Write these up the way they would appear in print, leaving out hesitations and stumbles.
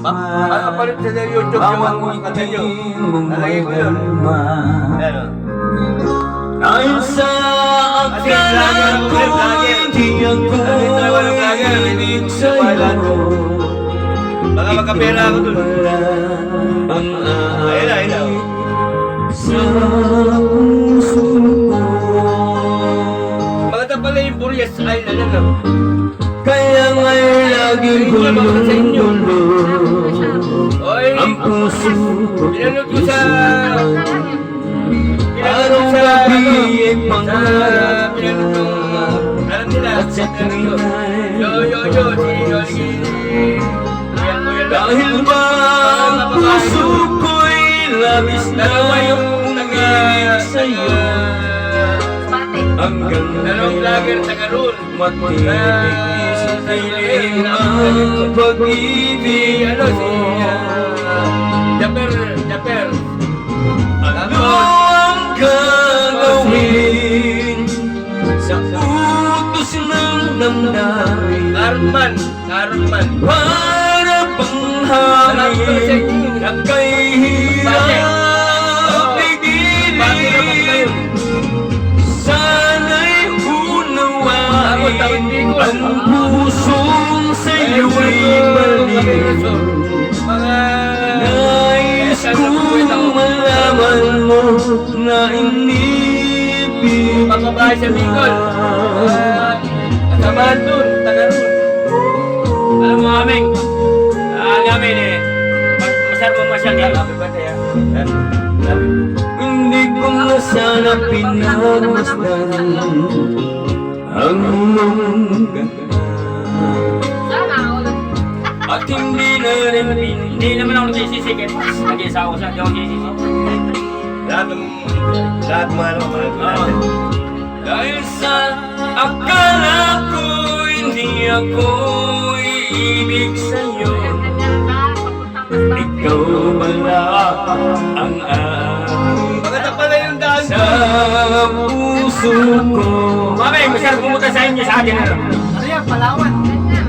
Papalit sa YouTube yung mga kanta nyo. Nalagay ko yun. Ayan o. Ay sa akala ko hindi ako ibig sa'yo. Baka magkapera ako dun. Ayun na. Sa puso ko. Maganda pala yung Burias Island, ano? Kaya nga'y laging gulo-gulo ang puso ko. Pinanood ko sa... Araw gabi ay pangarap Pinanood ko... Alam nila. at sa tuwingay. Yo, si Dahil ba ang puso ko'y labis na umibig sa'yo. Hanggang dalawang vlogger taga roon. matitig sa dilim ang pag-ibig Ano si... ko. Japer. Ano ang gagawin sa utos ng damdamin? Karonman. Para bang hangin na kay hirap pigilin. Sana'y unawain ang pusong sa'yo'y baliw. Nais kong malaman mo na inibig Pagbabahay sa Bicol. Kasamahan dun, taga roon. Alam mo aming, namin masyal yan. Happy birthday ah. Hindi ko na sana pinagmasdan ang iyong ganda. At hindi na rin Hindi naman ako nagsisisi kahit nag-isa ako siya, hindi ako nagsisisi. Lahat mga natin. dahil sa akala ko hindi ako iibig sa'yo. Ikaw pala ang aking Maganda pala yung daan sa puso ko. Mami, masyado pumunta sa inyo sa akin. Ano yan, Palawan?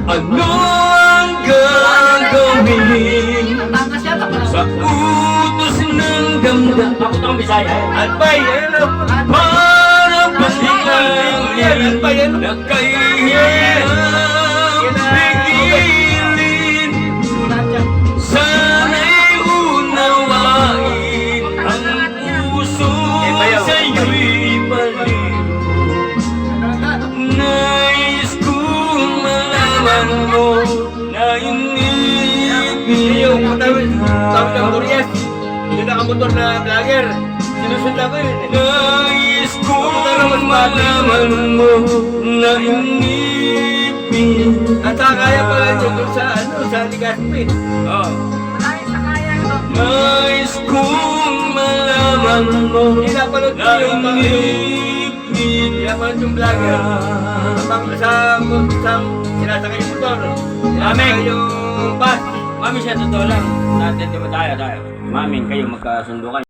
Ano ang gagawin Batangas yata, sa Palawan. utos ng damdamin? Ako itong Bisaya. Albay, ayun o. Para balikan na kahirap pigilin. Sana'y unawain ang puso sa'yo'y baliw. Nais kong malaman mo na inibig Yung tawid ng Burias. Yung nakamotor na vlogger. Sinusundan ko yun. Nais kong malaman mo na inibig. At saka kaya pala nyo dun sa Legazpi. Oo. Nais kong malaman mo Hindi napanood ko na yung inibig. Hindi napanood yung vlogger. Sa sinasakay yung motor. Sinasakay yung bus. Mami, siya totoo lang. Natin, di ba tayo? Mami, kayo magkasundo kayo.